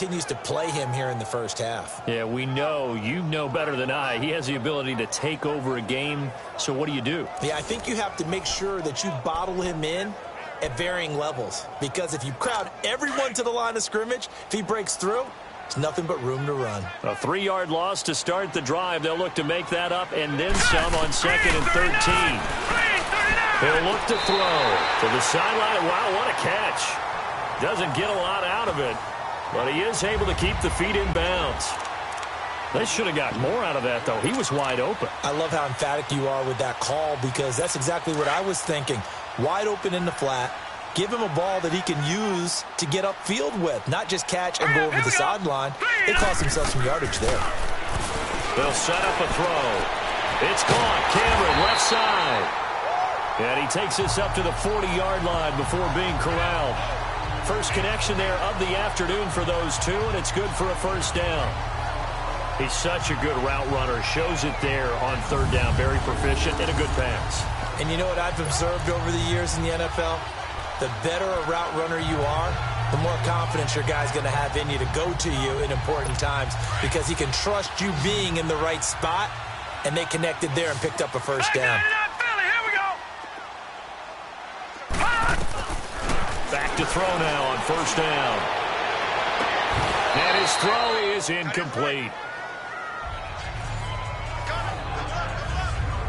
continues to play him here in the first half. Yeah, we know. You know better than I. He has the ability to take over a game. So what do you do? Yeah, I think you have to make sure that you bottle him in at varying levels. Because if you crowd everyone to the line of scrimmage, if he breaks through, there's nothing but room to run. A 3-yard loss to start the drive. They'll look to make that up and then some on 2nd and 13. He'll look to throw to the sideline. Wow, what a catch. Doesn't get a lot out of it, but he is able to keep the feet in bounds. They should have got more out of that, though. He was wide open. I love how emphatic you are with that call because that's exactly what I was thinking. Wide open in the flat. Give him a ball that he can use to get upfield with, not just catch and go over the sideline. They cost themselves some yardage there. They'll set up a throw. It's caught. Cameron, left side. And he takes this up to the 40-yard line before being corralled. First connection there of the afternoon for those two, and it's good for a first down. He's such a good route runner. Shows it there on 3rd down. Very proficient and a good pass. And you know what I've observed over the years in the NFL? The better a route runner you are, the more confidence your guy's going to have in you to go to you in important times because he can trust you being in the right spot, and they connected there and picked up a first down. Back to throw now on 1st down. And his throw is incomplete.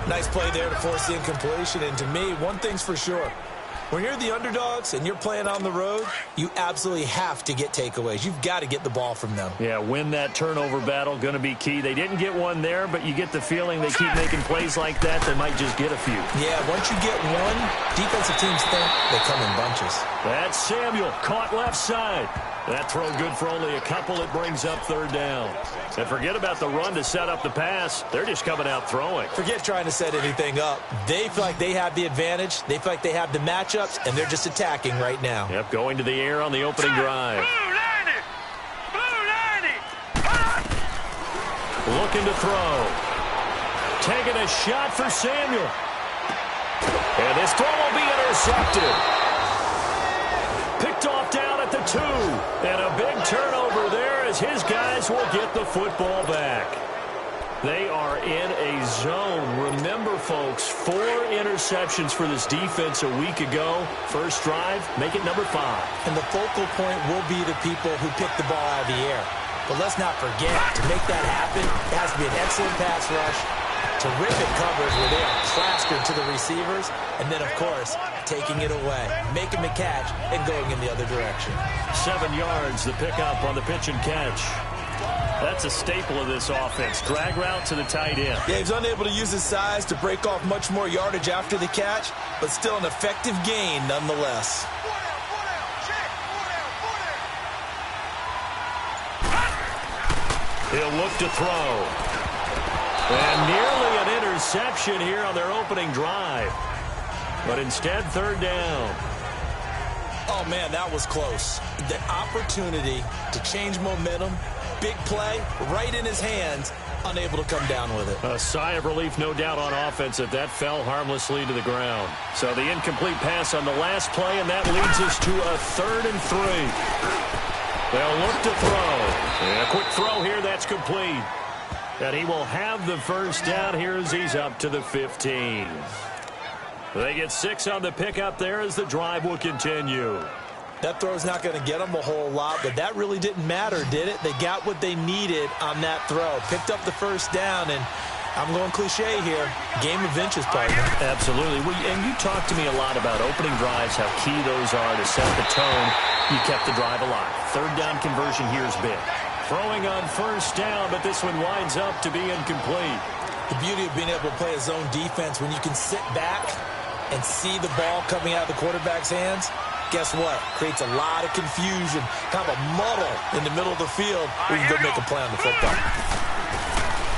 Nice play there to force the incompletion. And to me, one thing's for sure. When you're the underdogs and you're playing on the road, you absolutely have to get takeaways. You've got to get the ball from them. Yeah, win that turnover battle, going to be key. They didn't get one there, but you get the feeling they keep making plays like that, they might just get a few. Yeah, once you get one, defensive teams think they come in bunches. That's Samuel, caught left side. That throw good for only a couple. It brings up 3rd down. And forget about the run to set up the pass. They're just coming out throwing. Forget trying to set anything up. They feel like they have the advantage. They feel like they have the matchups, and they're just attacking right now. Yep, going to the air on the opening drive. Looking to throw. Taking a shot for Samuel. And this throw will be intercepted. Picked off down at the 2. And a big turnover there as his guys will get the football back. They are in a zone. Remember, folks, 4 interceptions for this defense a week ago. First drive, make it number 5. And the focal point will be the people who pick the ball out of the air. But let's not forget, to make that happen, it has to be an excellent pass rush, terrific coverage where they are plastered to the receivers, and then, of course, taking it away, making the catch, and going in the other direction. 7 yards, the pickup on the pitch and catch. That's a staple of this offense. Drag route to the tight end. Yeah, he's unable to use his size to break off much more yardage after the catch, but still an effective gain nonetheless. He'll look to throw. And nearly an interception here on their opening drive. But instead, 3rd down. Oh, man, that was close. The opportunity to change momentum, big play, right in his hands, unable to come down with it. A sigh of relief, no doubt, on offense if that fell harmlessly to the ground. So the incomplete pass on the last play, and that leads us to a 3rd and 3. They'll look to throw. And a quick throw here, that's complete. And he will have the first down here as he's up to the 15. They get 6 on the pickup there as the drive will continue. That throw's not going to get them a whole lot, but that really didn't matter, did it? They got what they needed on that throw. Picked up the first down, and I'm going cliche here. Game of inches, partner. Absolutely. And you talk to me a lot about opening drives, how key those are to set the tone. You kept the drive alive. 3rd down conversion here is big. Throwing on 1st down, but this one winds up to be incomplete. The beauty of being able to play a zone defense when you can sit back and see the ball coming out of the quarterback's hands, guess what? Creates a lot of confusion, kind of a muddle in the middle of the field where you can go make a play on the football.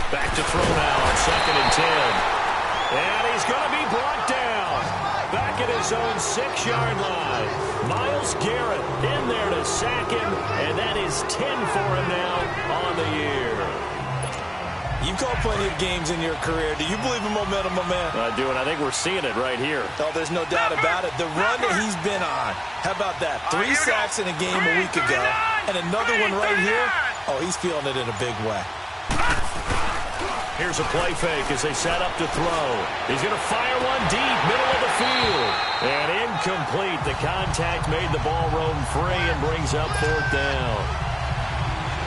Back to throw now on 2nd and 10. And he's going to be brought down. Back at his own 6-yard line. Myles Garrett in there to sack him, and that is 10 for him now on the year. You've called plenty of games in your career. Do you believe in momentum, my man? I do, and I think we're seeing it right here. Oh, there's no doubt about it. The run that he's been on, how about that? 3 sacks in a game a week ago. And another one right here. Oh, he's feeling it in a big way. Here's a play fake as they set up to throw. He's going to fire one deep, middle of the field. And incomplete. The contact made the ball roam free and brings up 4th down.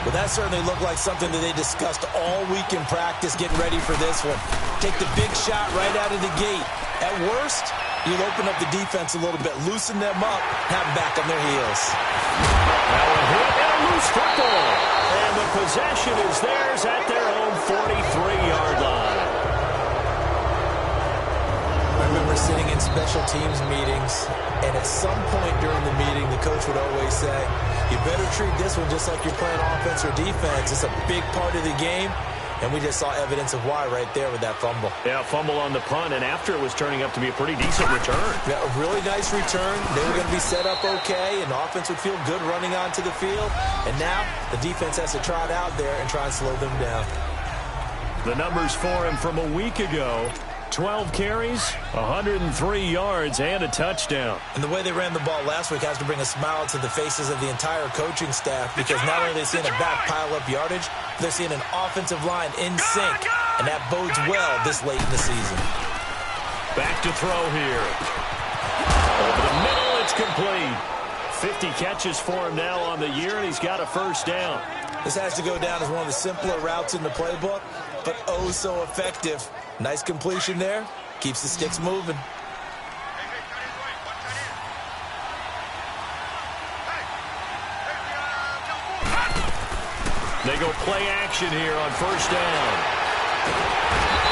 Well, that certainly looked like something that they discussed all week in practice getting ready for this one. Take the big shot right out of the gate. At worst, you'll open up the defense a little bit, loosen them up, have them back on their heels. Now a hit and a loose football. And the possession is theirs at their own 43-yard line. I remember sitting in special teams meetings, and at some point during the meeting, the coach would always say, you better treat this one just like you're playing offense or defense. It's a big part of the game. And we just saw evidence of why right there with that fumble. Yeah, fumble on the punt, and after it was turning up to be a pretty decent return. Yeah, a really nice return. They were going to be set up okay, and the offense would feel good running onto the field. And now the defense has to trot out there and try and slow them down. The numbers for him from a week ago. 12 carries, 103 yards, and a touchdown. And the way they ran the ball last week has to bring a smile to the faces of the entire coaching staff, because not only are they seeing a back pile up yardage, they're seeing an offensive line in sync, and that bodes well this late in the season. Back to throw here. Over the middle, it's complete. 50 catches for him now on the year, and he's got a 1st down. This has to go down as one of the simpler routes in the playbook, but oh so effective. Nice completion there. Keeps the sticks moving. They go play action here on 1st down.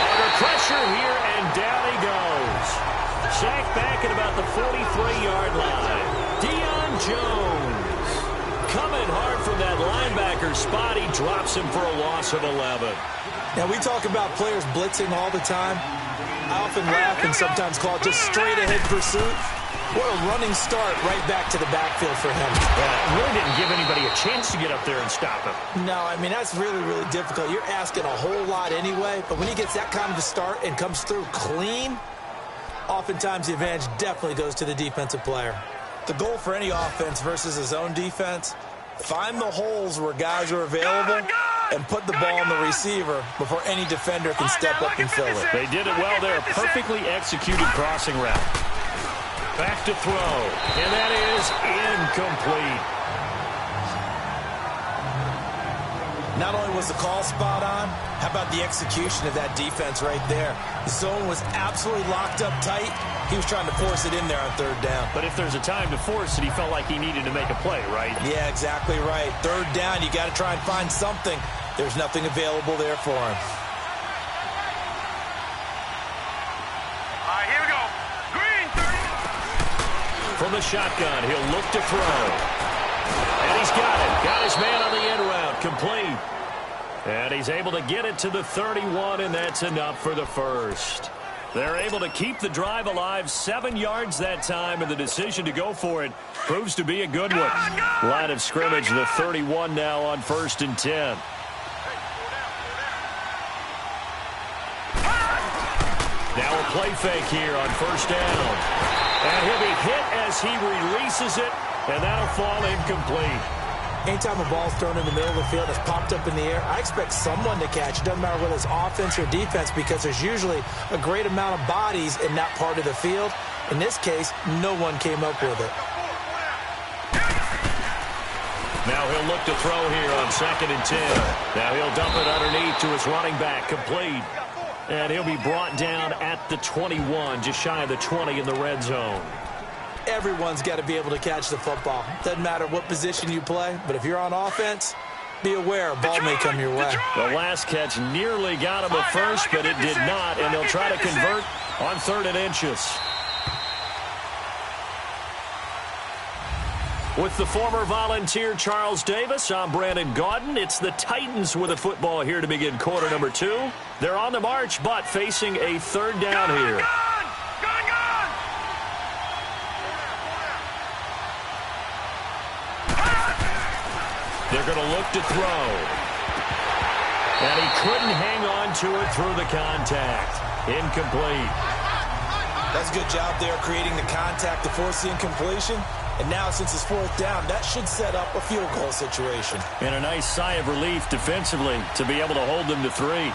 Under pressure here, and down he goes. Sacked back at about the 43-yard line. Deion Jones coming hard from that linebacker spot. He drops him for a loss of 11. Now, we talk about players blitzing all the time. I often laugh and sometimes call it just straight-ahead pursuit. What a running start right back to the backfield for him. Yeah, really didn't give anybody a chance to get up there and stop him. No, I mean, that's really, really difficult. You're asking a whole lot anyway, but when he gets that kind of a start and comes through clean, oftentimes the advantage definitely goes to the defensive player. The goal for any offense versus his own defense, find the holes where guys are available and put the ball on the receiver before any defender can step up and fill it. They did it well there. Perfectly executed crossing route. Back to throw. And that is incomplete. Not only was the call spot on, how about the execution of that defense right there? The zone was absolutely locked up tight. He was trying to force it in there on 3rd down. But if there's a time to force it, he felt like he needed to make a play, right? Yeah, exactly right. 3rd down, you got to try and find something. There's nothing available there for him. All right, here we go. Green, 30. From the shotgun, he'll look to throw. And he's got it. Got his man on the end route. Complete. And he's able to get it to the 31, and that's enough for the 1st. They're able to keep the drive alive, 7 yards that time, and the decision to go for it proves to be a good one. Line of scrimmage, the 31 now on 1st and 10. Now a play fake here on 1st down. And he'll be hit as he releases it, and that'll fall incomplete. Anytime a ball's thrown in the middle of the field, it's popped up in the air, I expect someone to catch. It doesn't matter whether it's offense or defense, because there's usually a great amount of bodies in that part of the field. In this case, no one came up with it. Now he'll look to throw here on 2nd and 10. Now he'll dump it underneath to his running back, complete. And he'll be brought down at the 21, just shy of the 20 in the red zone. Everyone's got to be able to catch the football. Doesn't matter what position you play, but if you're on offense, be aware a ball may come your way. The last catch nearly got him at first, but it did not, and they'll try to convert on 3rd and inches. With the former Volunteer Charles Davis, I'm Brandon Gaudin. It's the Titans with a football here to begin quarter number 2. They're on the march, but facing a 3rd down here. They're going to look to throw. And he couldn't hang on to it through the contact. Incomplete. That's a good job there creating the contact to force the incompletion. And now, since it's fourth down, that should set up a field goal situation. And a nice sigh of relief defensively to be able to hold them to 3.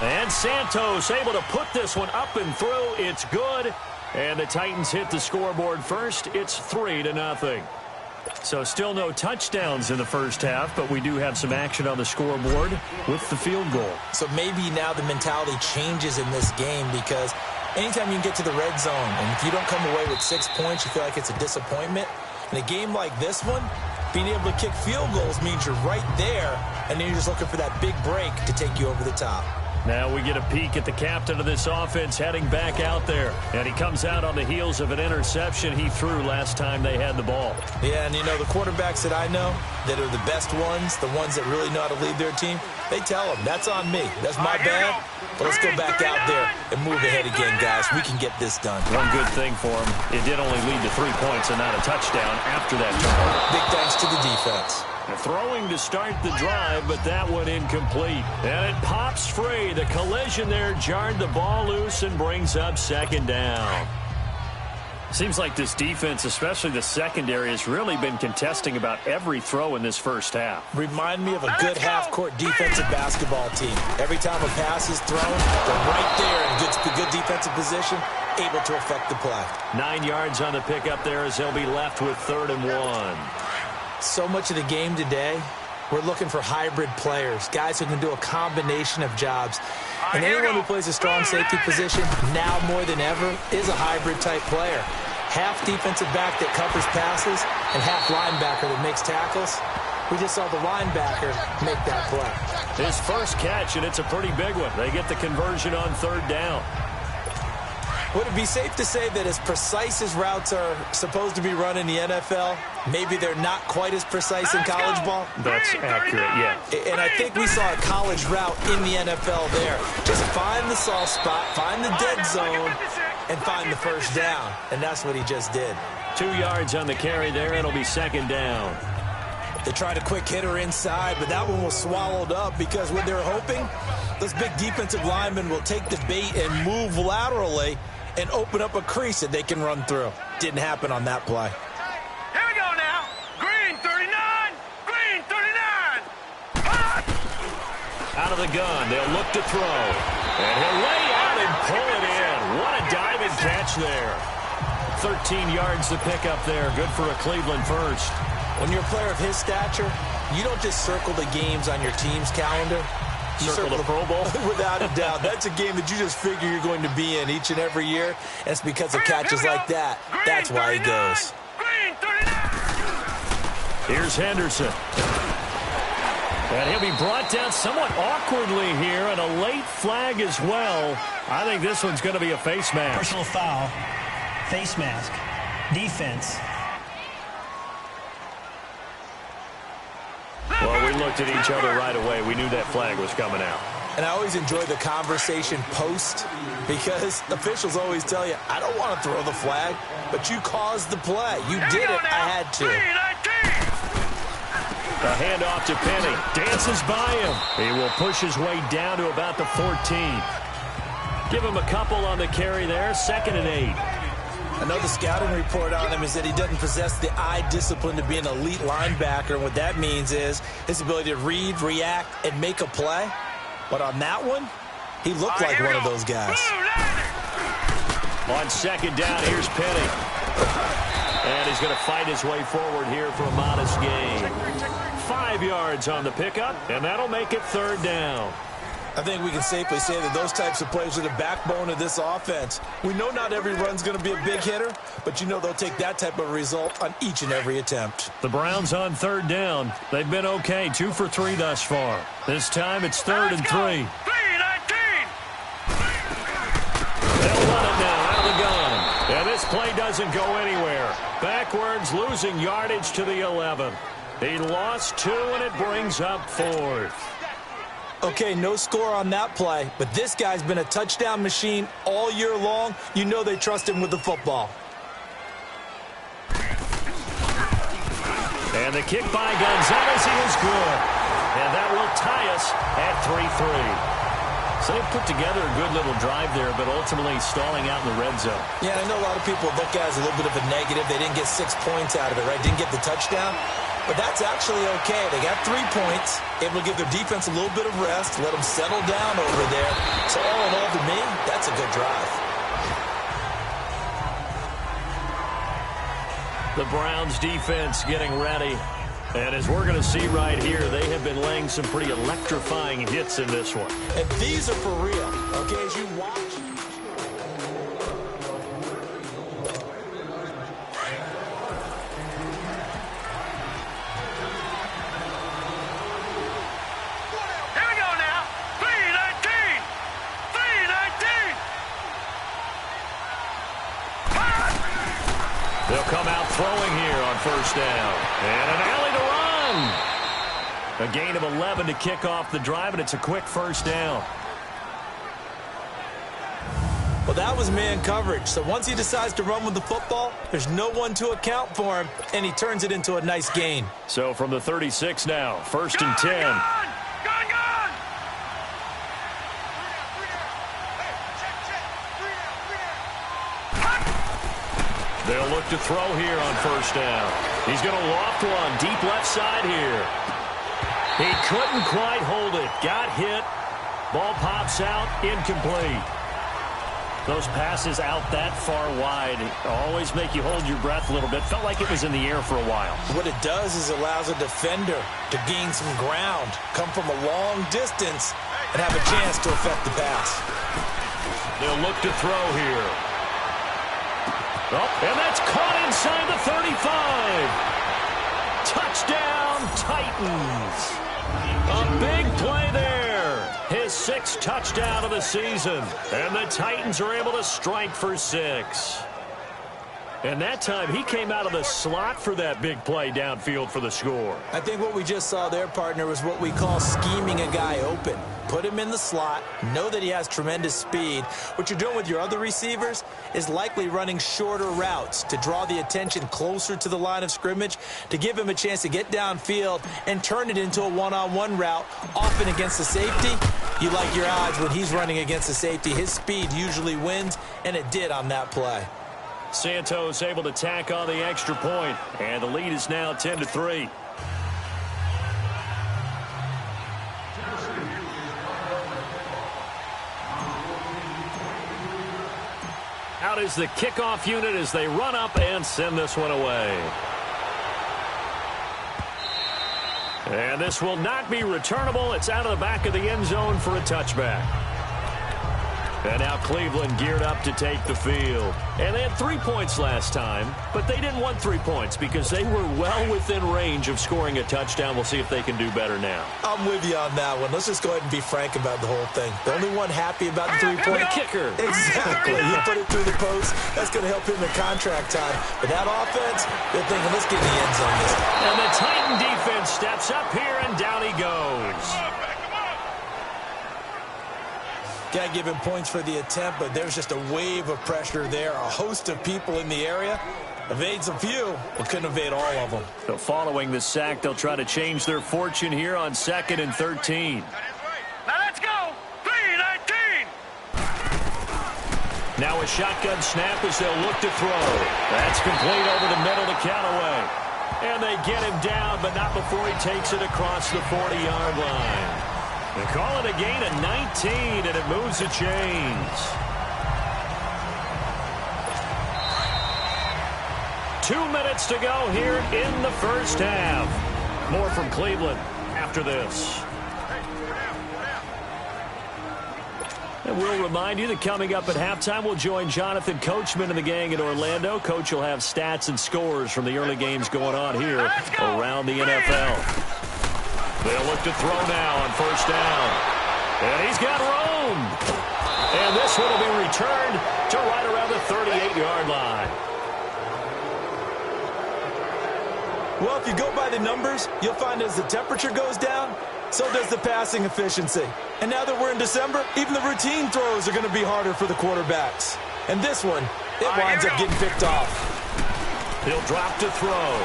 And Santos able to put this one up and through. It's good. And the Titans hit the scoreboard first. It's 3-0. So still no touchdowns in the first half, but we do have some action on the scoreboard with the field goal. So maybe now the mentality changes in this game, because anytime you can get to the red zone, and if you don't come away with 6 points, you feel like it's a disappointment. In a game like this one, being able to kick field goals means you're right there, and then you're just looking for that big break to take you over the top. Now we get a peek at the captain of this offense heading back out there. And he comes out on the heels of an interception he threw last time they had the ball. Yeah, and you know, the quarterbacks that I know that are the best ones, the ones that really know how to lead their team, they tell them, that's on me. That's my bad. But let's go back out there and move ahead again, guys. We can get this done. One good thing for him, it did only lead to 3 points and not a touchdown after that turnover. Big thanks to the defense. Throwing to start the drive, but that one incomplete. And it pops free. The collision there jarred the ball loose and brings up second down. Seems like this defense, especially the secondary, has really been contesting about every throw in this first half. Remind me of a good half-court defensive basketball team. Every time a pass is thrown, they're right there in good defensive position, able to affect the play. 9 yards on the pickup there as they'll be left with 3rd and 1. So much of the game today, we're looking for hybrid players, guys who can do a combination of jobs. And anyone who plays a strong safety position, now more than ever, is a hybrid-type player. Half defensive back that covers passes and half linebacker that makes tackles. We just saw the linebacker make that play. His first catch, and it's a pretty big one. They get the conversion on 3rd down. Would it be safe to say that as precise as routes are supposed to be run in the NFL, maybe they're not quite as precise in college ball? That's accurate, yeah. And I think we saw a college route in the NFL there. Just find the soft spot, find the dead zone, and find the first down. And that's what he just did. 2 yards on the carry there. It'll be 2nd down. They tried a quick hitter inside, but that one was swallowed up because what they're hoping, those big defensive linemen will take the bait and move laterally and open up a crease that they can run through. Didn't happen on that play. Here we go now. Green 39. Green 39. Out of the gun. They'll look to throw. And he'll lay out and pull it in. What a diving catch there. 13 yards to pick up there. Good for a Cleveland first. When you're a player of his stature, you don't just circle the games on your team's calendar. You circle the Pro Bowl? Without a doubt. That's a game that you just figure you're going to be in each and every year. And it's because of catches like that. That's why he goes. Here's Henderson. And he'll be brought down somewhat awkwardly here, and a late flag as well. I think this one's going to be a face mask. Personal foul, face mask, defense. Well, we looked at each other right away. We knew that flag was coming out. And I always enjoy the conversation post, because officials always tell you, I don't want to throw the flag, but you caused the play. You did it. I had to. The handoff to Penny. Dances by him. He will push his way down to about the 14. Give him a couple on the carry there. 2nd and 8. Another scouting report on him is that he doesn't possess the eye discipline to be an elite linebacker. And what that means is his ability to read, react, and make a play. But on that one, he looked like one of those guys. On 2nd down, here's Penny. And he's going to fight his way forward here for a modest gain. 5 yards on the pickup, and that'll make it 3rd down. I think we can safely say that those types of plays are the backbone of this offense. We know not every run's going to be a big hitter, but you know they'll take that type of result on each and every attempt. The Browns on 3rd down. They've been okay, 2 for 3 thus far. This time it's 3rd and 3. 3-19. They'll run it now out of the gun. And this play doesn't go anywhere. Backwards, losing yardage to the 11. He lost 2, and it brings up 4th. Okay, no score on that play, but this guy's been a touchdown machine all year long. You know they trust him with the football. And the kick by Gonzalez is good. And that will tie us at 3-3. So they put together a good little drive there, but ultimately stalling out in the red zone. Yeah, I know a lot of people look at it as a little bit of a negative. They didn't get 6 points out of it, right? Didn't get the touchdown. But that's actually okay. They got 3 points, able to give their defense a little bit of rest, let them settle down over there. So all in all, to me, that's a good drive. The Browns defense getting ready. And as we're going to see right here, they have been laying some pretty electrifying hits in this one. And these are for real, okay, as you watch. Here we go now. 3-19. 3-19. They'll come out throwing here on first down. And an alley to run. A gain of 11 to kick off the drive, and it's a quick first down. Well, that was man coverage. So once he decides to run with the football, there's no one to account for him, and he turns it into a nice gain. So from the 36 now, first and 10. Gone. They'll look to throw here on first down. He's going to loft one deep left side here. He couldn't quite hold it. Got hit. Ball pops out. Incomplete. Those passes out that far wide always make you hold your breath a little bit. Felt like it was in the air for a while. What it does is it allows a defender to gain some ground, come from a long distance, and have a chance to affect the pass. They'll look to throw here. Oh, and that's caught inside the 35. Touchdown, Titans. A big play there. His 6th touchdown of the season. And the Titans are able to strike for 6. And that time, he came out of the slot for that big play downfield for the score. I think what we just saw there, partner, was what we call scheming a guy open. Put him in the slot, know that he has tremendous speed. What you're doing with your other receivers is likely running shorter routes to draw the attention closer to the line of scrimmage, to give him a chance to get downfield and turn it into a one-on-one route, often against the safety. You like your odds when he's running against the safety. His speed usually wins, and it did on that play. Santos able to tack on the extra point, and the lead is now 10-3. Out is the kickoff unit as they run up and send this one away. And this will not be returnable. It's out of the back of the end zone for a touchback. And now Cleveland geared up to take the field. And they had 3 points last time, but they didn't want 3 points because they were well within range of scoring a touchdown. We'll see if they can do better now. I'm with you on that one. Let's just go ahead and be frank about the whole thing. The only one happy about the 3-point kicker. Exactly. You put it through the post. That's going to help him in contract time. But that offense, they're thinking, let's get in the end zone this time. And the Titan defense steps up here, and down he goes. Can't give him points for the attempt, but there's just a wave of pressure there. A host of people in the area. Evades a few, but couldn't evade all of them. So following the sack, they'll try to change their fortune here on 2nd and 13. Now let's go. 3-19. Now a shotgun snap as they'll look to throw. That's complete over the middle to Callaway. And they get him down, but not before he takes it across the 40-yard line. They call it a gain of 19, and it moves the chains. 2 minutes to go here in the first half. More from Cleveland after this. And we'll remind you that coming up at halftime, we'll join Jonathan Coachman and the gang in Orlando. Coach will have stats and scores from the early games going on here around the NFL. They'll look to throw now on first down. And he's got room. And this one will be returned to right around the 38-yard line. Well, if you go by the numbers, you'll find as the temperature goes down, so does the passing efficiency. And now that we're in December, even the routine throws are going to be harder for the quarterbacks. And this one, it winds up getting picked off. He'll drop to throw.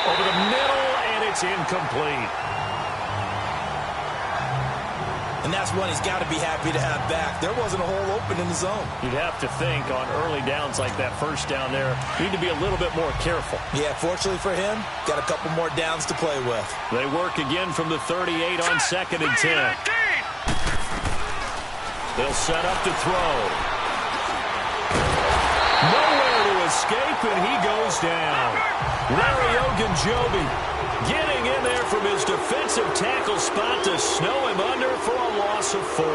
Over the middle, and it's incomplete. And that's one he's got to be happy to have back. There wasn't a hole open in the zone. You'd have to think on early downs like that first down there, need to be a little bit more careful. Yeah, fortunately for him, got a couple more downs to play with. They work again from the 38 on 2nd and 10. They'll set up to throw. Nowhere to escape, and he goes down. Larry Ogunjobi getting in there from his defensive tackle spot to snow him under for a loss of 4.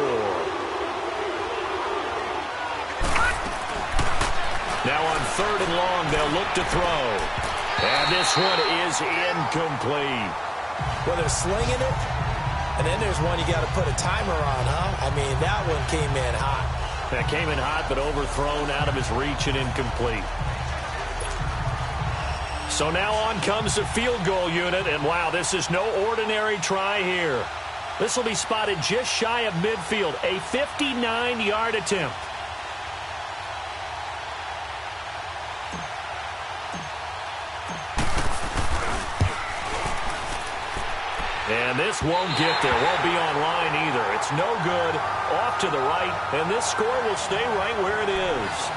Now on 3rd and long, they'll look to throw. And this one is incomplete. Well, they're slinging it, and then there's one you got to put a timer on, huh? I mean, that one came in hot. That came in hot, but overthrown out of his reach and incomplete. So now on comes the field goal unit, and wow, this is no ordinary try here. This will be spotted just shy of midfield, a 59-yard attempt. And this won't get there, won't be on line either. It's no good, off to the right, and this score will stay right where it is.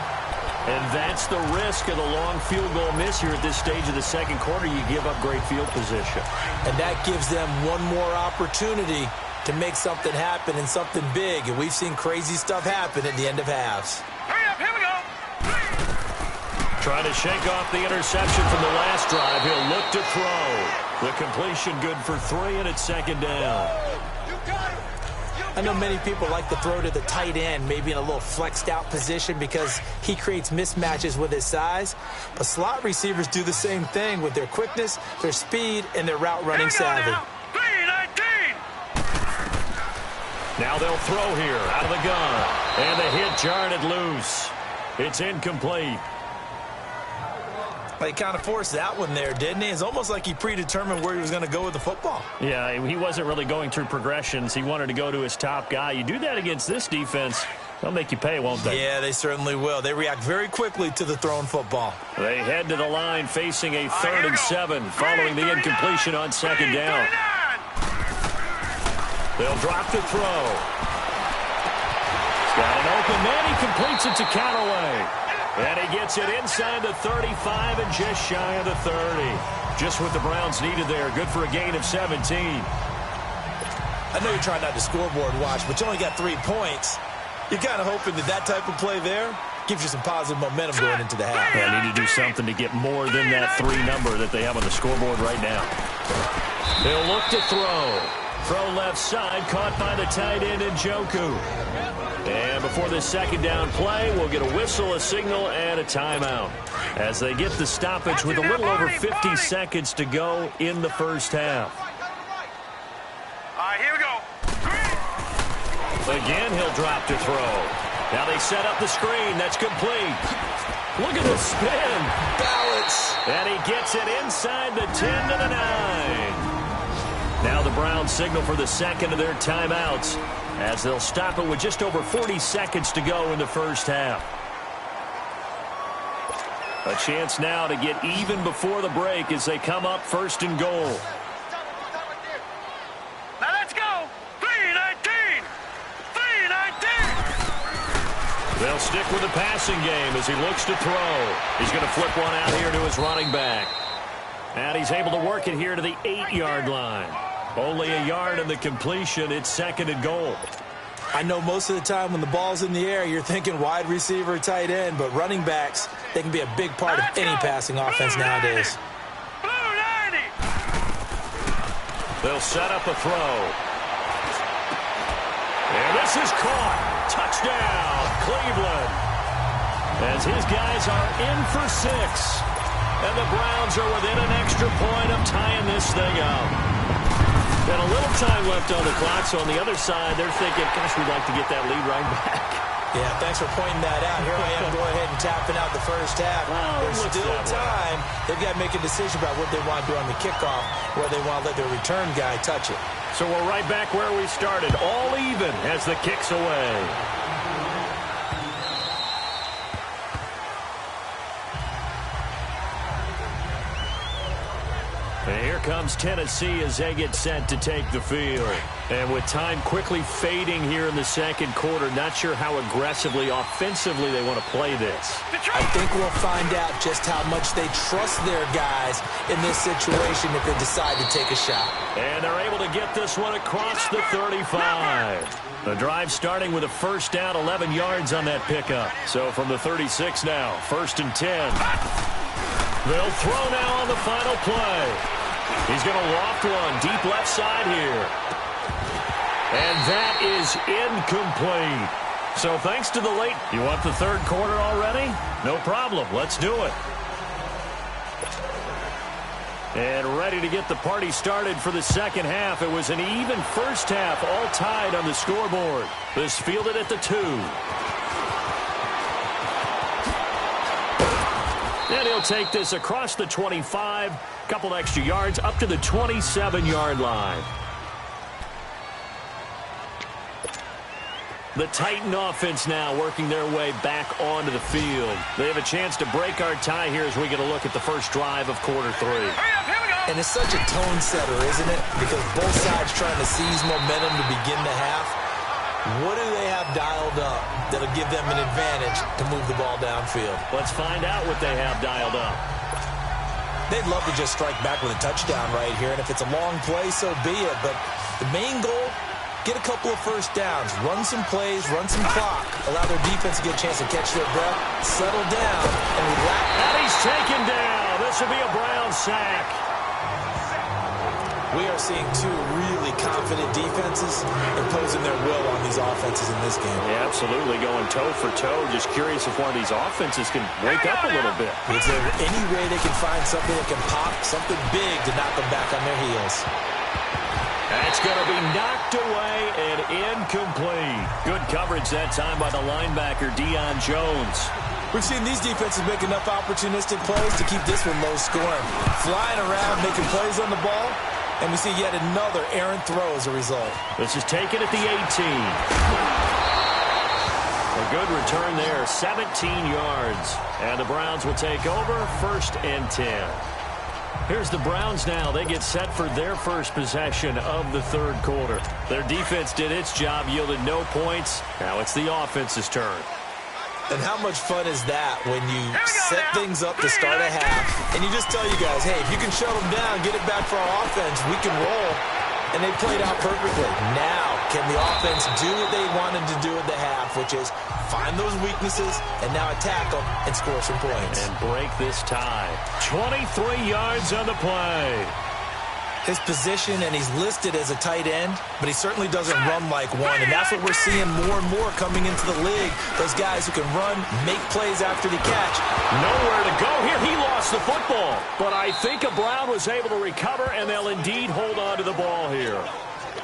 And that's the risk of the long field goal miss here at this stage of the second quarter. You give up great field position. And that gives them one more opportunity to make something happen and something big. And we've seen crazy stuff happen at the end of halves. Hurry up, here we go. Trying to shake off the interception from the last drive. He'll look to throw. The completion good for 3, and it's 2nd down. I know many people like to throw to the tight end, maybe in a little flexed out position because he creates mismatches with his size. But slot receivers do the same thing with their quickness, their speed, and their route running savvy. Now they'll throw here out of the gun. And the hit jarred it loose. It's incomplete. He kind of forced that one there, didn't he? It's almost like he predetermined where he was going to go with the football. Yeah, he wasn't really going through progressions. He wanted to go to his top guy. You do that against this defense, they'll make you pay, won't they? Yeah, they certainly will. They react very quickly to the thrown football. They head to the line facing a 3rd and 7 following the incompletion on 2nd down. They'll drop the throw. He's got an open man. He completes it to Callaway. And he gets it inside the 35 and just shy of the 30. Just what the Browns needed there. Good for a gain of 17. I know you're trying not to scoreboard watch, but you only got 3 points. You're kind of hoping that type of play there gives you some positive momentum going into the half. Yeah, need to do something to get more than that 3 number that they have on the scoreboard right now. They'll look to throw. Throw left side, caught by the tight end Njoku. And before this 2nd down play, we'll get a whistle, a signal, and a timeout as they get the stoppage with a little over 50 seconds to go in the first half. All right, here we go. Again, he'll drop to throw. Now they set up the screen. That's complete. Look at the spin. Balance. And he gets it inside the 10 to the 9. Now the Browns signal for the second of their timeouts as they'll stop it with just over 40 seconds to go in the first half. A chance now to get even before the break as they come up 1st and goal. Now let's go. 3-19. 3-19. They'll stick with the passing game as he looks to throw. He's going to flip one out here to his running back. And he's able to work it here to the 8-yard line. Only a yard in the completion. It's 2nd and goal. I know most of the time when the ball's in the air, you're thinking wide receiver, tight end, but running backs, they can be a big part of any passing offense nowadays. Blue 90. They'll set up a throw. And this is caught. Touchdown, Cleveland. As his guys are in for 6. And the Browns are within an extra point of tying this thing up. Got a little time left on the clock, so on the other side, they're thinking, gosh, we'd like to get that lead right back. Yeah, thanks for pointing that out. Here I am going ahead and tapping out the first half. Well, there's still time. They've got to make a decision about what they want to do on the kickoff, where they want to let their return guy touch it. So we're right back where we started, all even as the kick's away. And here comes Tennessee as they get set to take the field. And with time quickly fading here in the second quarter, not sure how aggressively, offensively they want to play this. I think we'll find out just how much they trust their guys in this situation if they decide to take a shot. And they're able to get this one across the 35. The drive starting with a first down, 11 yards on that pickup. So from the 36 now, 1st and 10. They'll throw now on the final play. He's going to loft one deep left side here. And that is incomplete. So thanks to the late. You want the third quarter already? No problem. Let's do it. And ready to get the party started for the second half. It was an even first half, all tied on the scoreboard. This fielded at the 2. And he'll take this across the 25, couple extra yards up to the 27-yard line. The Titan offense now working their way back onto the field. They have a chance to break our tie here as we get a look at the first drive of quarter 3. And it's such a tone setter, isn't it? Because both sides trying to seize momentum to begin the half. What do they have dialed up that'll give them an advantage to move the ball downfield? Let's find out what they have dialed up. They'd love to just strike back with a touchdown right here, and if it's a long play, so be it. But the main goal, get a couple of first downs, run some plays, run some clock, allow their defense to get a chance to catch their breath, settle down, and relax. And he's taken down. This will be a Brown sack. We are seeing two really confident defenses imposing their will on these offenses in this game. Yeah, absolutely, going toe for toe. Just curious if one of these offenses can wake up a little bit. Is there any way they can find something that can pop, something big to knock them back on their heels? That's going to be knocked away and incomplete. Good coverage that time by the linebacker, Deion Jones. We've seen these defenses make enough opportunistic plays to keep this one low scoring. Flying around, making plays on the ball, and we see yet another errant throw as a result. This is taken at the 18. A good return there, 17 yards. And the Browns will take over, 1st and 10. Here's the Browns now. They get set for their first possession of the third quarter. Their defense did its job, yielded no points. Now it's the offense's turn. And how much fun is that when you set things up to start a half, and you just tell you guys, hey, if you can shut them down, get it back for our offense, we can roll. And they played out perfectly. Now, can the offense do what they wanted to do at the half, which is find those weaknesses and now attack them and score some points. And break this tie. 23 yards on the play. His position, and he's listed as a tight end, but he certainly doesn't run like one, and that's what we're seeing more and more coming into the league. Those guys who can run, make plays after the catch. Nowhere to go here. He lost the football, but I think Brown was able to recover, and they'll indeed hold on to the ball here.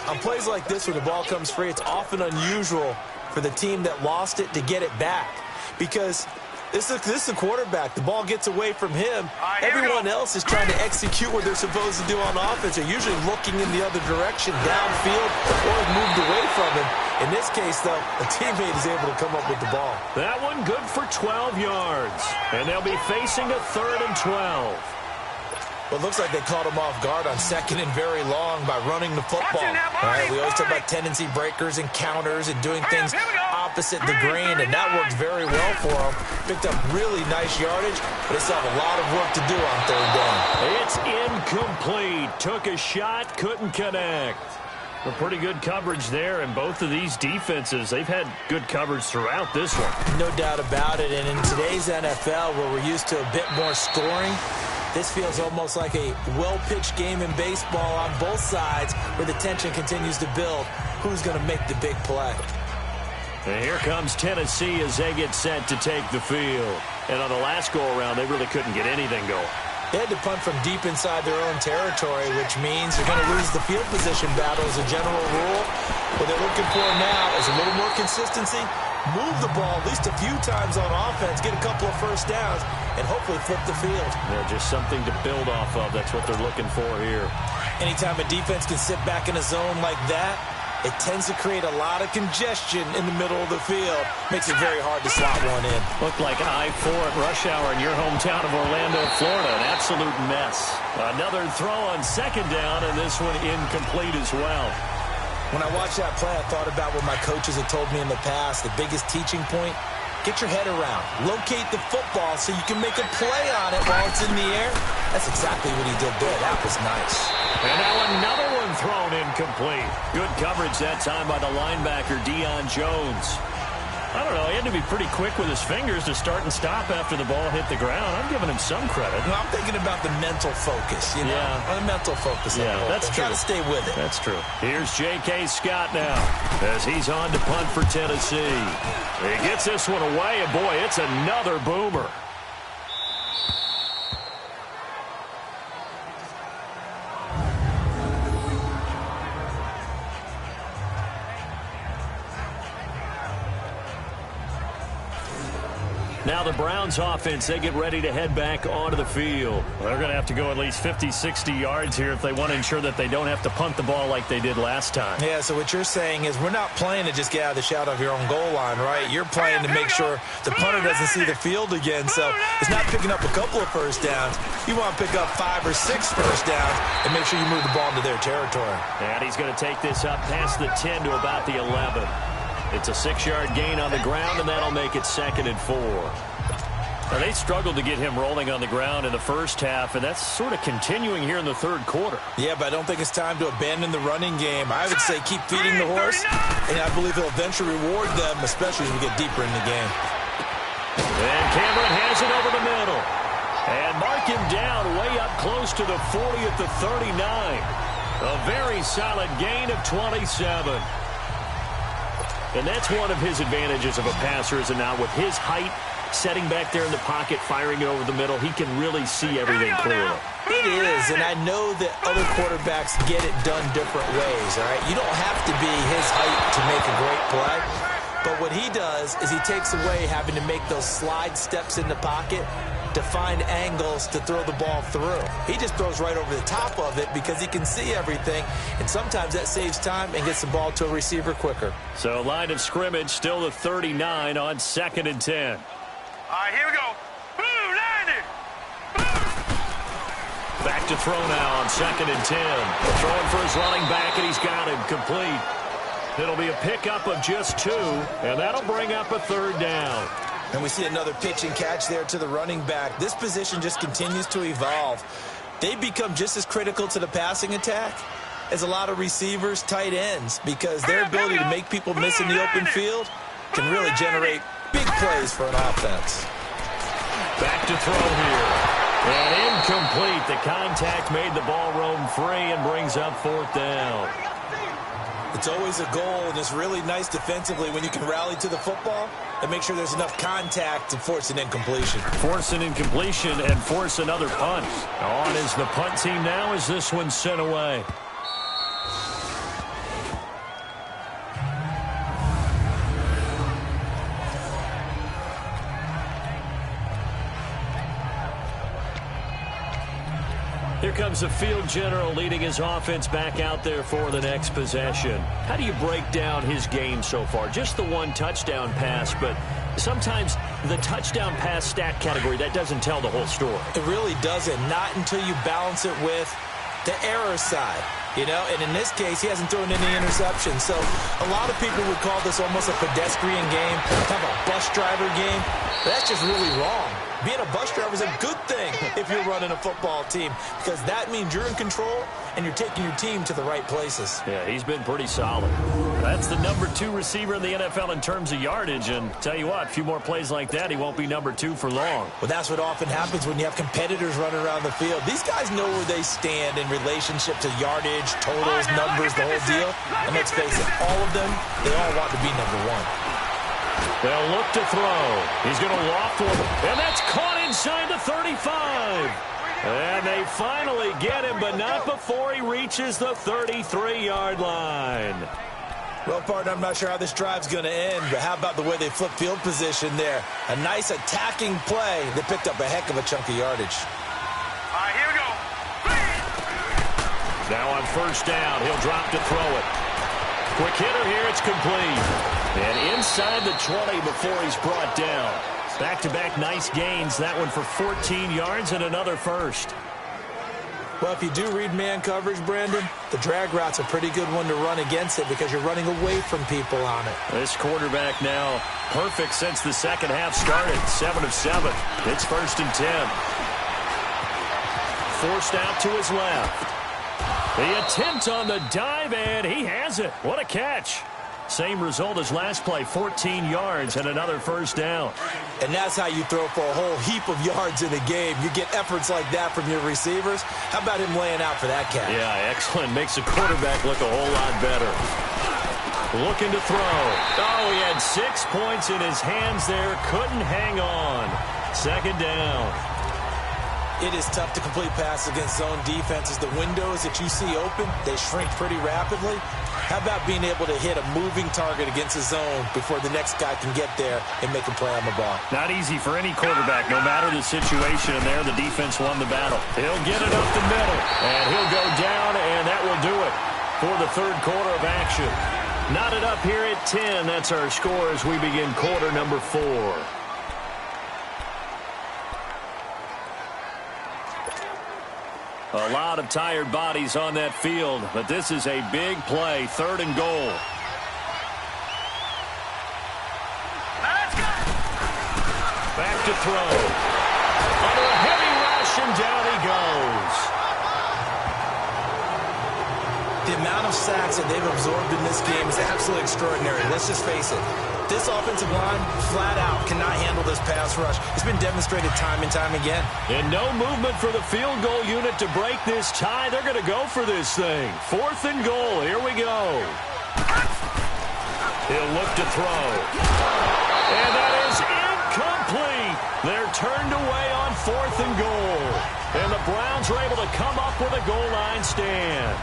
On plays like this where the ball comes free, it's often unusual for the team that lost it to get it back, because this is the quarterback. The ball gets away from him. Everyone else is trying to execute what they're supposed to do on offense. They're usually looking in the other direction, downfield, or moved away from him. In this case, though, a teammate is able to come up with the ball. That one good for 12 yards. And they'll be facing a 3rd and 12. Well, it looks like they caught him off guard on 2nd and very long by running the football. All right, we always talk about tendency breakers and counters and doing things opposite the grain, and that worked very well for them. Picked up really nice yardage, but they still have a lot of work to do on 3rd down. It's incomplete. Took a shot, couldn't connect. A pretty good coverage there, and both of these defenses, they've had good coverage throughout this one. No doubt about it, and in today's NFL, where we're used to a bit more scoring, this feels almost like a well-pitched game in baseball on both sides where the tension continues to build. Who's going to make the big play? And here comes Tennessee as they get set to take the field. And on the last go-around, they really couldn't get anything going. They had to punt from deep inside their own territory, which means they're going to lose the field position battle as a general rule. What they're looking for now is a little more consistency, move the ball at least a few times on offense, get a couple of first downs, and hopefully flip the field. Yeah, just something to build off of. That's what they're looking for here. Anytime a defense can sit back in a zone like that, it tends to create a lot of congestion in the middle of the field. Makes it very hard to slot one in. Looked like I-4 at rush hour in your hometown of Orlando, Florida. An absolute mess. Another throw on second down, and this one incomplete as well. When I watched that play, I thought about what my coaches had told me in the past. The biggest teaching point, get your head around. Locate the football so you can make a play on it while it's in the air. That's exactly what he did there. That was nice. And now another one thrown incomplete. Good coverage that time by the linebacker, Deion Jones. I don't know, he had to be pretty quick with his fingers to start and stop after the ball hit the ground. I'm giving him some credit. Well, I'm thinking about the mental focus, you know? Yeah. The mental focus. Yeah, that's true. Got to stay with it. That's true. Here's J.K. Scott now as he's on to punt for Tennessee. He gets this one away, and boy, it's another boomer. Now the Browns offense, they get ready to head back onto the field. They're going to have to go at least 50, 60 yards here if they want to ensure that they don't have to punt the ball like they did last time. Yeah, so what you're saying is we're not playing to just get out of the shadow of your own goal line, right? You're playing to make sure the punter doesn't see the field again. So it's not picking up a couple of first downs. You want to pick up 5 or 6 first downs and make sure you move the ball into their territory. And he's going to take this up past the 10 to about the 11. It's a 6-yard gain on the ground, and that'll make it 2nd and 4. Now, they struggled to get him rolling on the ground in the first half, and that's sort of continuing here in the third quarter. Yeah, but I don't think it's time to abandon the running game. I would say keep feeding the horse, and I believe he'll eventually reward them, especially as we get deeper in the game. And Cameron has it over the middle. And mark him down way up close to the 40 at the 39. A very solid gain of 27. And that's one of his advantages of a passer, is now with his height, setting back there in the pocket, firing it over the middle, he can really see everything clearly. It is, and I know that other quarterbacks get it done different ways, all right? You don't have to be his height to make a great play, but what he does is he takes away having to make those slide steps in the pocket to find angles to throw the ball through. He just throws right over the top of it because he can see everything, and sometimes that saves time and gets the ball to a receiver quicker. So line of scrimmage still the 39 on 2nd and 10. All right, here we go. Blue, 90. Back to throw now on 2nd and 10. Throwing for his running back, and he's got him complete. It'll be a pickup of just 2, and that'll bring up a 3rd down. And we see another pitch and catch there to the running back. This position just continues to evolve. They become just as critical to the passing attack as a lot of receivers, tight ends, because their ability to make people miss in the open field can really generate big plays for an offense. Back to throw here. And incomplete. The contact made the ball roam free and brings up 4th down. It's always a goal, and it's really nice defensively when you can rally to the football and make sure there's enough contact to force an incompletion. Force an incompletion and force another punt. On is the punt team now as this one's sent away. Here comes the field general leading his offense back out there for the next possession. How do you break down his game so far? Just the 1 touchdown pass, but sometimes the touchdown pass stat category, that doesn't tell the whole story. It really doesn't, not until you balance it with the error side. You know, and in this case, he hasn't thrown any interceptions. So a lot of people would call this almost a pedestrian game, kind of a bus driver game. But that's just really wrong. Being a bus driver is a good thing if you're running a football team, because that means you're in control and you're taking your team to the right places. Yeah, he's been pretty solid. That's the number 2 receiver in the NFL in terms of yardage, and tell you what, a few more plays like that, he won't be number 2 for long. Well, that's what often happens when you have competitors running around the field. These guys know where they stand in relationship to yardage, totals, numbers, the whole deal. And let's face it, all of them, they all want to be number 1. They'll look to throw. He's going to loft one, and that's caught inside the 35. And they finally get him, but not before he reaches the 33-yard line. Well, partner, I'm not sure how this drive's going to end, but how about the way they flip field position there? A nice attacking play. They picked up a heck of a chunk of yardage. All right, here we go. Now on 1st down, he'll drop to throw it. Quick hitter here, it's complete. And inside the 20 before he's brought down. Back-to-back nice gains. That one for 14 yards and another first. Well, if you do read man coverage, Brandon, the drag route's a pretty good one to run against it because you're running away from people on it. This quarterback now perfect since the second half started. 7 of 7. It's 1st and 10. Forced out to his left. The attempt on the dive, and he has it. What a catch. Same result as last play, 14 yards and another first down. And that's how you throw for a whole heap of yards in a game. You get efforts like that from your receivers. How about him laying out for that catch? Yeah, excellent. Makes the quarterback look a whole lot better. Looking to throw. Oh, he had 6 points in his hands there. Couldn't hang on. 2nd down. It is tough to complete passes against zone defenses. The windows that you see open, they shrink pretty rapidly. How about being able to hit a moving target against a zone before the next guy can get there and make a play on the ball? Not easy for any quarterback, no matter the situation. And there, the defense won the battle. He'll get it up the middle, and he'll go down, and that will do it for the 3rd quarter of action. Knotted up here at 10. That's our score as we begin quarter number 4. A lot of tired bodies on that field, but this is a big play, 3rd and goal. Back to throw. Under a heavy rush, and down he goes. The amount of sacks that they've absorbed in this game is absolutely extraordinary. Let's just face it. This offensive line, flat out, cannot handle this pass rush. It's been demonstrated time and time again. And no movement for the field goal unit to break this tie. They're going to go for this thing. 4th and goal. Here we go. He'll look to throw. And that is incomplete. They're turned away on 4th and goal. And the Browns are able to come up with a goal line stand.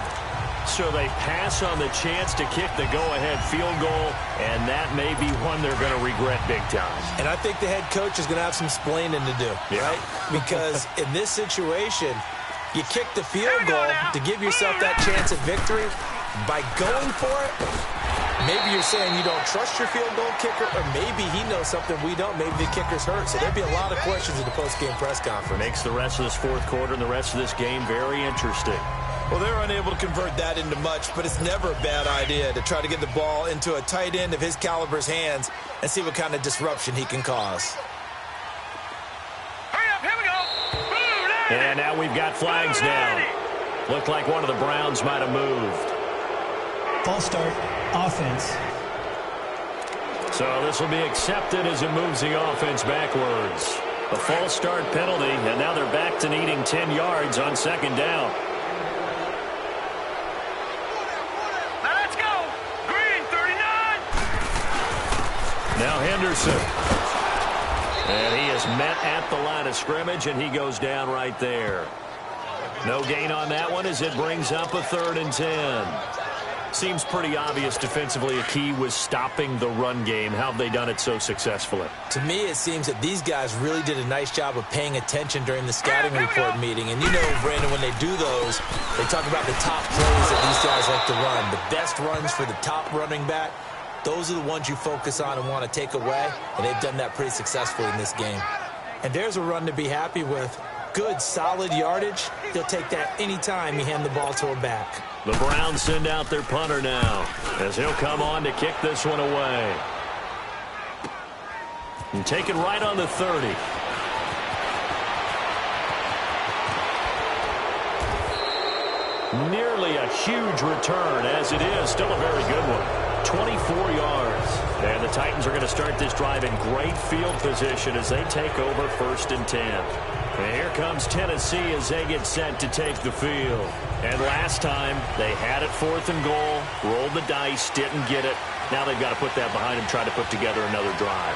So they pass on the chance to kick the go-ahead field goal, and that may be one they're going to regret big time. And I think the head coach is going to have some splaining to do, right? Because in this situation, you kick the field goal to give yourself that chance at victory. By going for it, maybe you're saying you don't trust your field goal kicker, or maybe he knows something we don't. Maybe the kicker's hurt. So there'd be a lot of questions at the post-game press conference. Makes the rest of this 4th quarter and the rest of this game very interesting. Well, they're unable to convert that into much, but it's never a bad idea to try to get the ball into a tight end of his caliber's hands and see what kind of disruption he can cause. Hurry up, here we go. And now we've got flags down. Looked like one of the Browns might have moved. False start, offense. So this will be accepted as it moves the offense backwards. A false start penalty, and now they're back to needing 10 yards on 2nd down. Now Henderson. And he is met at the line of scrimmage, and he goes down right there. No gain on that one as it brings up a 3rd and 10. Seems pretty obvious defensively a key was stopping the run game. How have they done it so successfully? To me, it seems that these guys really did a nice job of paying attention during the scouting report meeting. And you know, Brandon, when they do those, they talk about the top plays that these guys like to run. The best runs for the top running back. Those are the ones you focus on and want to take away, and they've done that pretty successfully in this game. And there's a run to be happy with. Good, solid yardage. They'll take that anytime you hand the ball to a back. The Browns send out their punter now, as he'll come on to kick this one away. And take it right on the 30. Nearly a huge return, as it is still a very good one. 24 yards. And the Titans are going to start this drive in great field position as they take over 1st and 10. And here comes Tennessee as they get set to take the field. And last time, they had it 4th and goal, rolled the dice, didn't get it. Now they've got to put that behind them, try to put together another drive.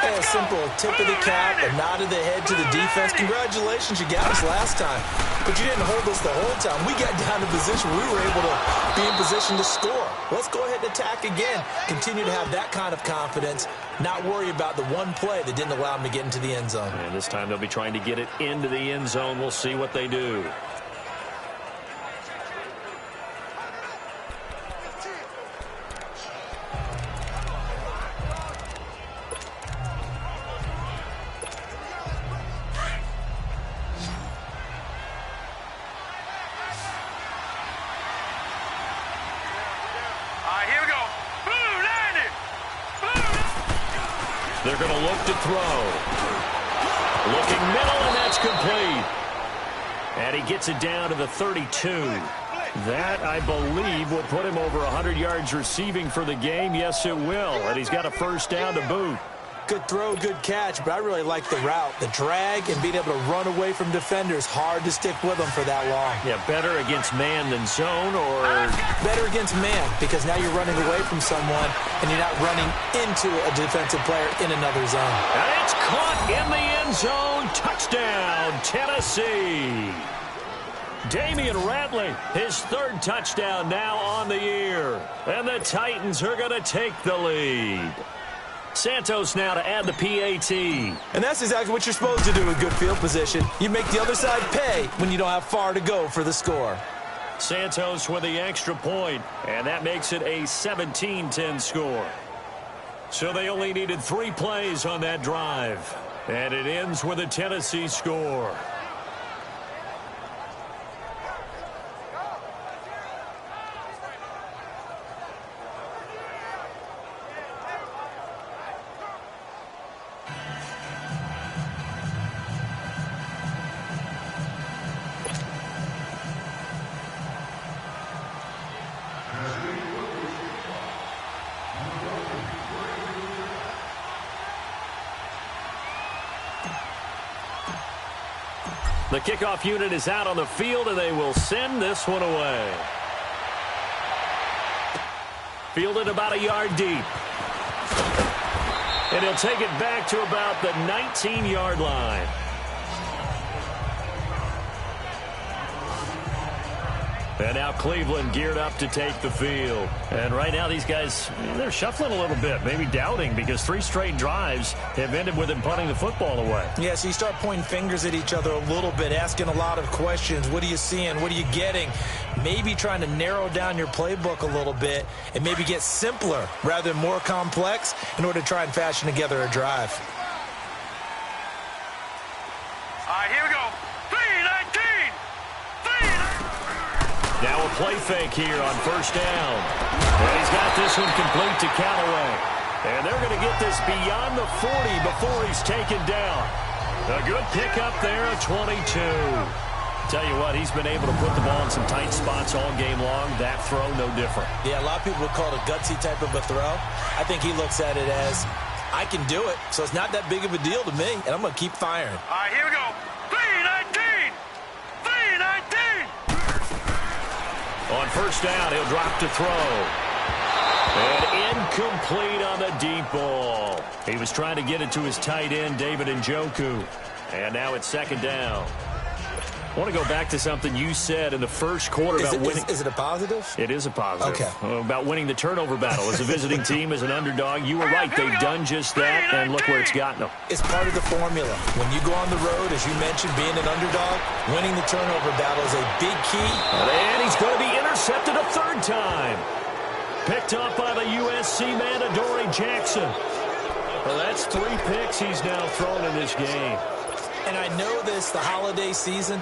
A simple tip of the cap, a nod of the head to the defense. Congratulations, you got us last time. But you didn't hold us the whole time. We got down to position. We were able to be in position to score. Let's go ahead and attack again. Continue to have that kind of confidence. Not worry about the one play that didn't allow them to get into the end zone. And this time they'll be trying to get it into the end zone. We'll see what they do. They're going to look to throw. Looking middle, and that's complete. And he gets it down to the 32. That, I believe, will put him over 100 yards receiving for the game. Yes, it will. And he's got a first down to boot. Good throw, good catch, but I really like the route. The drag and being able to run away from defenders, hard to stick with them for that long. Yeah, better against man than zone, or? Better against man, because now you're running away from someone, and you're not running into a defensive player in another zone. And it's caught in the end zone. Touchdown, Tennessee. Damian Ratley, his third touchdown now on the year. And the Titans are going to take the lead. Santos now to add the PAT. And that's exactly what you're supposed to do with good field position. You make the other side pay when you don't have far to go for the score. Santos with the extra point, and that makes it a 17-10 score. So they only needed 3 plays on that drive. And it ends with a Tennessee score. The kickoff unit is out on the field, and they will send this one away. Fielded about a yard deep. And he'll take it back to about the 19-yard line. And now Cleveland geared up to take the field. And right now these guys, they're shuffling a little bit, maybe doubting, because 3 straight drives have ended with them punting the football away. Yeah, so you start pointing fingers at each other a little bit, asking a lot of questions. What are you seeing? What are you getting? Maybe trying to narrow down your playbook a little bit and maybe get simpler rather than more complex in order to try and fashion together a drive. All right, here we go. 3-19. Now a play fake here on first down. And he's got this one complete to Callaway. And they're going to get this beyond the 40 before he's taken down. A good pickup there at 22. Tell you what, he's been able to put the ball in some tight spots all game long. That throw, no different. Yeah, a lot of people would call it a gutsy type of a throw. I think he looks at it as, I can do it, so it's not that big of a deal to me, and I'm going to keep firing. All right, here we go. 3-19. 3-19. On first down, he'll drop to throw. And incomplete on the deep ball. He was trying to get it to his tight end, David Njoku. And now it's second down. I want to go back to something you said in the first quarter about winning. Is it a positive? It is a positive. Okay. About winning the turnover battle. As a visiting team, as an underdog, you were right. They've done just that, and look where it's gotten them. It's part of the formula. When you go on the road, as you mentioned, being an underdog, winning the turnover battle is a big key. And he's going to be intercepted a third time. Picked up by the USC man, Adoree Jackson. Well, that's 3 picks he's now thrown in this game. And I know this, the holiday season,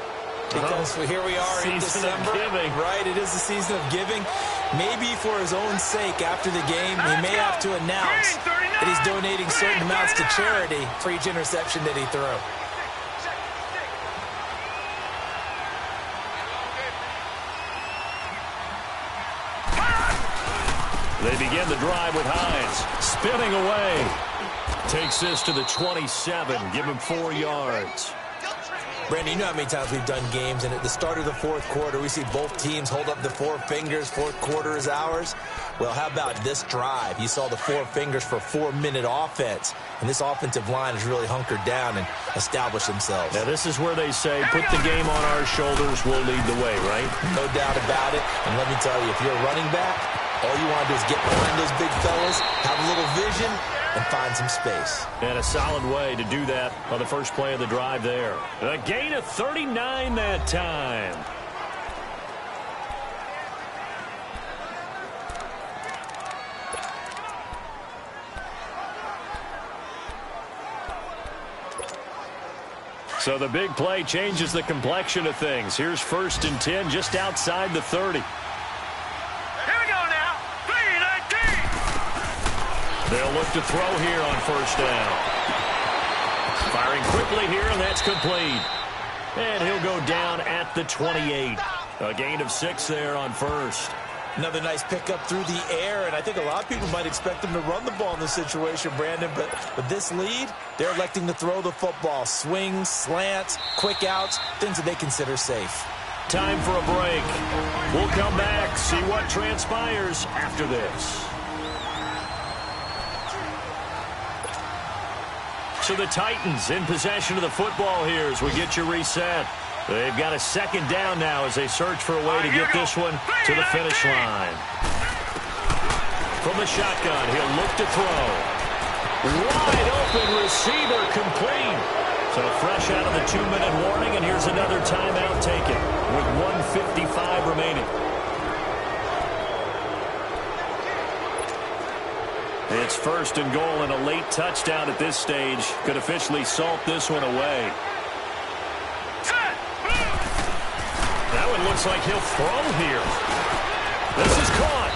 because here we are in December. Right, it is the season of giving. Maybe for his own sake, after the game, he may have to announce that he's donating certain amounts to charity for each interception that he threw. They begin the drive with Hines. Spinning away. Takes this to the 27. Give him 4 yards. Brandon, you know how many times we've done games, and at the start of the fourth quarter, we see both teams hold up the 4 fingers. Fourth quarter is ours. Well, how about this drive? You saw the 4 fingers for 4-minute offense, and this offensive line has really hunkered down and established themselves. Now, this is where they say, put the game on our shoulders, we'll lead the way, right? No doubt about it. And let me tell you, if you're a running back, all you want to do is get behind those big fellas, have a little vision, and find some space. And a solid way to do that on the first play of the drive there. A gain of 39 that time. So the big play changes the complexion of things. Here's 1st and 10 just outside the 30. Here we go now. 3-19. They'll look to throw here on first down. Firing quickly here, and that's complete. And he'll go down at the 28. A gain of 6 there on first. Another nice pickup through the air, and I think a lot of people might expect them to run the ball in this situation, Brandon, but with this lead, they're electing to throw the football. Swings, slants, quick outs, things that they consider safe. Time for a break. We'll come back, see what transpires after this. So the Titans in possession of the football here as we get you reset. They've got a second down now as they search for a way to get this one to the finish line. From the shotgun, he'll look to throw. Wide open receiver complete. So fresh out of the 2-minute warning, and here's another timeout taken with 1:55 remaining. It's first and goal, and a late touchdown at this stage could officially salt this one away. That one looks like he'll throw here. This is caught.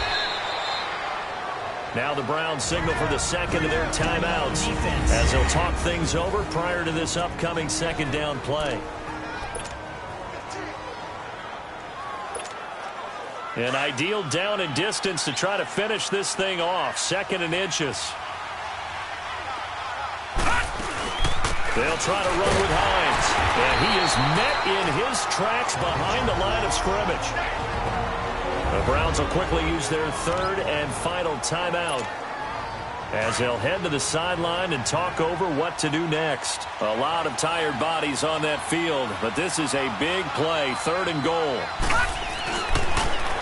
Now the Browns signal for the second of their timeouts as they'll talk things over prior to this upcoming second down play. An ideal down and distance to try to finish this thing off. 2nd and inches. They'll try to run with Hines. And he is met in his tracks behind the line of scrimmage. The Browns will quickly use their 3rd and final timeout as they'll head to the sideline and talk over what to do next. A lot of tired bodies on that field, but this is a big play. 3rd and goal.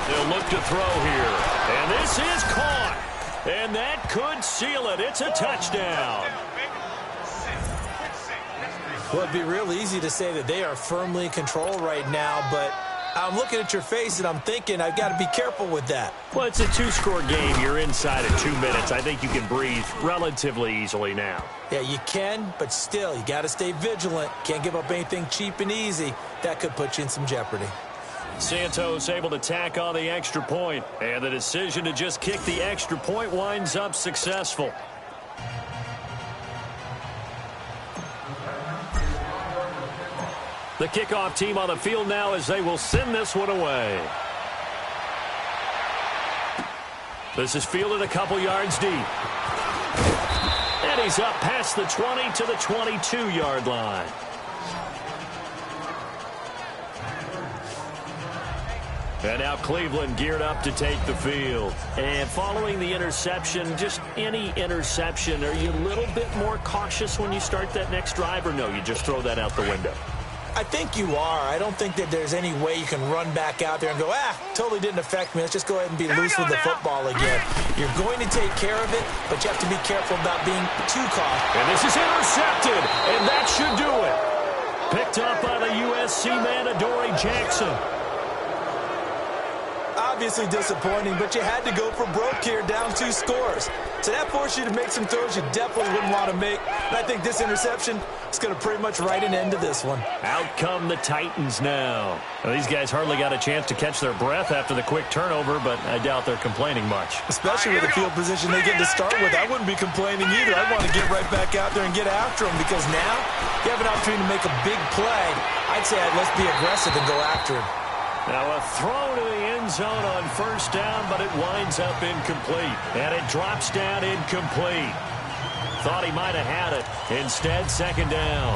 They'll look to throw here. And this is caught. And that could seal it. It's a touchdown. Well, it'd be real easy to say that they are firmly in control right now, but I'm looking at your face and I'm thinking I've got to be careful with that. Well, it's a 2-score game. You're inside of 2 minutes. I think you can breathe relatively easily now. Yeah, you can, but still, you got to stay vigilant. Can't give up anything cheap and easy. That could put you in some jeopardy. Santos able to tack on the extra point, and the decision to just kick the extra point winds up successful. The kickoff team on the field now as they will send this one away. This is fielded a couple yards deep. And he's up past the 20 to the 22-yard line. And now Cleveland geared up to take the field. And following the interception, just any interception, are you a little bit more cautious when you start that next drive, or no, you just throw that out the window? I think you are. I don't think that there's any way you can run back out there and go, totally didn't affect me. Let's just go ahead and be loose with the football again. You're going to take care of it, but you have to be careful about being too cautious. And this is intercepted, and that should do it. Picked up by the USC man, Adoree Jackson. Obviously disappointing, but you had to go for broke here, down 2 scores. So that forced you to make some throws you definitely wouldn't want to make. And I think this interception is going to pretty much write an end to this one. Out come the Titans now. Well, these guys hardly got a chance to catch their breath after the quick turnover, but I doubt they're complaining much. Especially with the field position they get to start with. I wouldn't be complaining either. I want to get right back out there and get after them, because now you have an opportunity to make a big play. I'd say let's be aggressive and go after him. Now a throw to the end zone on first down, but it winds up incomplete. And it drops down incomplete. Thought he might have had it. Instead, second down.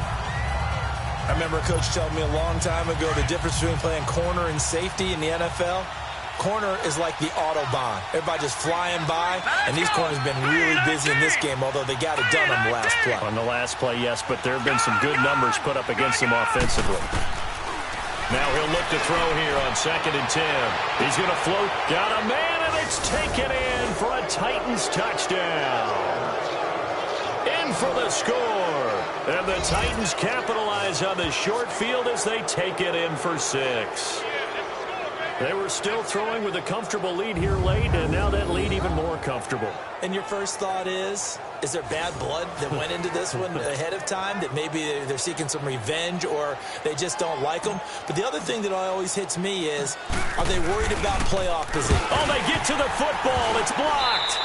I remember a coach telling me a long time ago the difference between playing corner and safety in the NFL. Corner is like the Autobahn. Everybody just flying by, and these corners have been really busy in this game, although they got it done on the last play. On the last play, yes, but there have been some good numbers put up against them offensively. Now he'll look to throw here on 2nd and 10. He's going to float. Got a man, and it's taken in for a Titans touchdown. In for the score. And the Titans capitalize on the short field as they take it in for 6. They were still throwing with a comfortable lead here late, and now that lead even more comfortable. And your first thought is there bad blood that went into this one ahead of time, that maybe they're seeking some revenge or they just don't like them? But the other thing that always hits me is, are they worried about playoff position? Oh, they get to the football. It's blocked.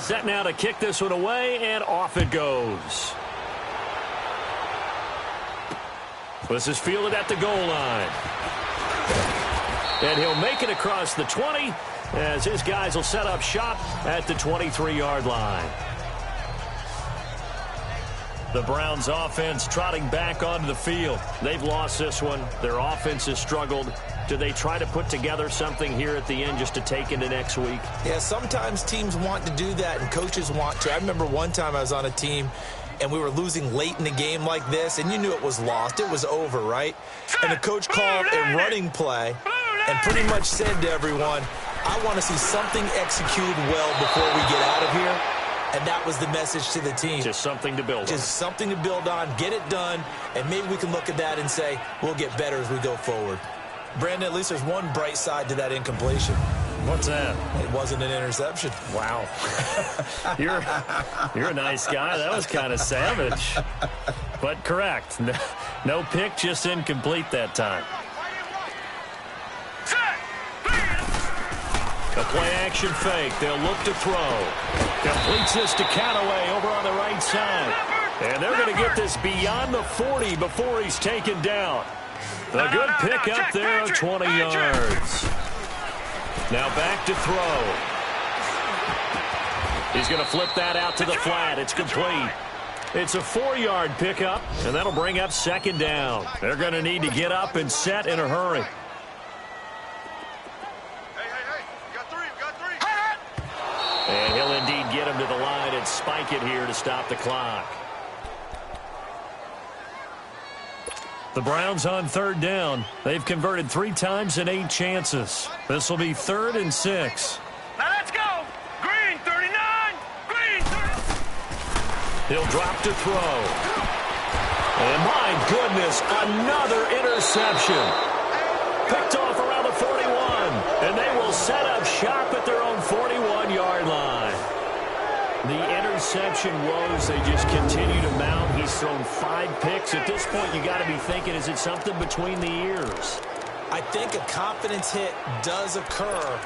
Set now to kick this one away, and off it goes. This is fielded at the goal line. And he'll make it across the 20 as his guys will set up shop at the 23-yard line. The Browns offense trotting back onto the field. They've lost this one. Their offense has struggled. Do they try to put together something here at the end just to take into next week? Yeah, sometimes teams want to do that and coaches want to. I remember one time I was on a team and we were losing late in the game like this, and you knew it was lost. It was over, right? And the coach called a running play and pretty much said to everyone, I want to see something executed well before we get out of here. And that was the message to the team. Just something to build on. Just something to build on, get it done, and maybe we can look at that and say, we'll get better as we go forward. Brandon, at least there's one bright side to that incompletion. What's that? It wasn't an interception. Wow. You're a nice guy. That was kind of savage. But correct. No pick, just incomplete that time. A play-action fake. They'll look to throw. Completes this to Callaway over on the right side. And they're going to get this beyond the 40 before he's taken down. A good pick up there of 20 yards. Now back to throw. He's going to flip that out to the flat. It's complete. It's a 4-yard pickup, and that'll bring up second down. They're going to need to get up and set in a hurry. And he'll indeed get him to the line and spike it here to stop the clock. The Browns on third down. They've converted 3 times in 8 chances. This will be 3rd and 6. Now let's go. Green 39. Green 30. He'll drop to throw. And my goodness, another interception. Picked off around the 41. And they will set up shop at their own 41-yard line. The interception woes, they just continue to mount. He's thrown 5 picks. At this point, you got to be thinking, is it something between the ears? I think a confidence hit does occur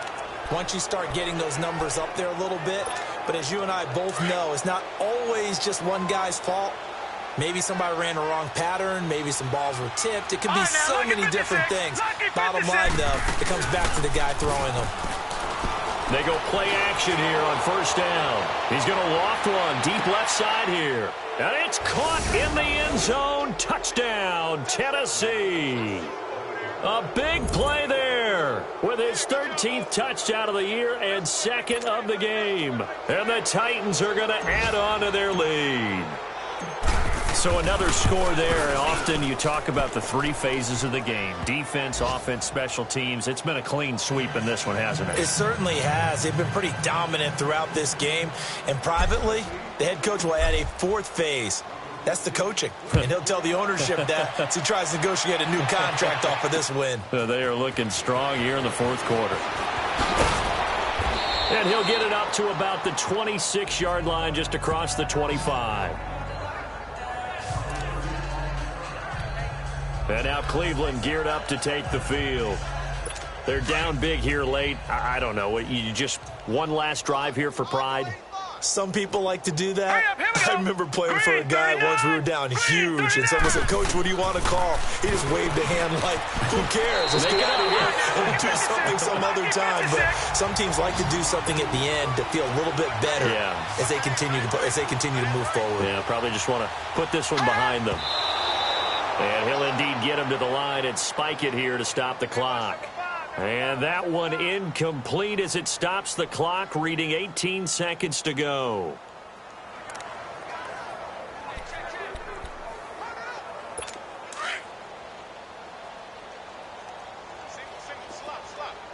once you start getting those numbers up there a little bit. But as you and I both know, it's not always just one guy's fault. Maybe somebody ran the wrong pattern. Maybe some balls were tipped. It could be so many different things. Bottom line, though, it comes back to the guy throwing them. They go play action here on first down. He's going to loft one deep left side here. And it's caught in the end zone. Touchdown, Tennessee. A big play there with his 13th touchdown of the year and 2nd of the game. And the Titans are going to add on to their lead. So another score there. Often you talk about the 3 phases of the game. Defense, offense, special teams. It's been a clean sweep in this one, hasn't it? It certainly has. They've been pretty dominant throughout this game. And privately, the head coach will add a 4th phase. That's the coaching. And he'll tell the ownership that as he tries to negotiate a new contract off of this win. They are looking strong here in the 4th quarter. And he'll get it up to about the 26-yard line just across the 25. And now Cleveland geared up to take the field. They're down big here late. I don't know. You just one last drive here for pride? Some people like to do that. I remember playing for a guy once. We were down huge, and someone said, Coach, what do you want to call? He just waved a hand like, who cares? Let's get out of here and do something some other time. But some teams like to do something at the end to feel a little bit better as they continue to move forward. Yeah, probably just want to put this one behind them. And he'll indeed get him to the line and spike it here to stop the clock. And that one incomplete as it stops the clock, reading 18 seconds to go.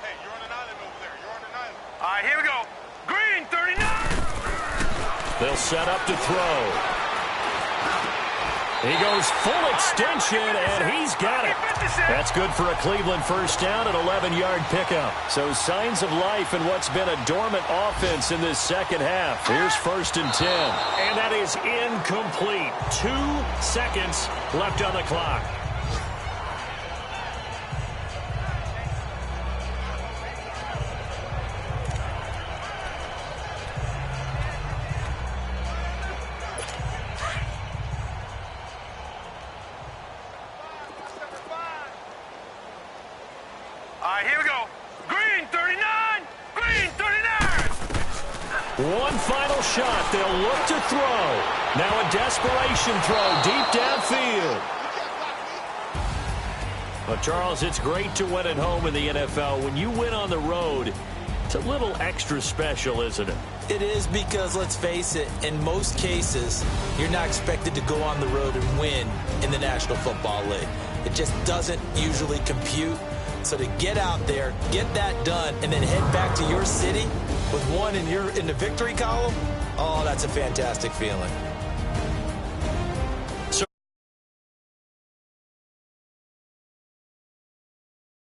Hey, you're on an island over there. You're on an island. All right, here we go. Green 39. They'll set up to throw. He goes full extension, and he's got it. That's good for a Cleveland first down, an 11-yard pickup. So signs of life in what's been a dormant offense in this second half. Here's 1st and 10. And that is incomplete. 2 seconds left on the clock. One final shot. They'll look to throw. Now a desperation throw deep downfield. Well, Charles, it's great to win at home in the NFL. When you win on the road, it's a little extra special, isn't it? It is, because, let's face it, in most cases, you're not expected to go on the road and win in the National Football League. It just doesn't usually compute. So to get out there, get that done, and then head back to your city with one in the victory column, oh, that's a fantastic feeling.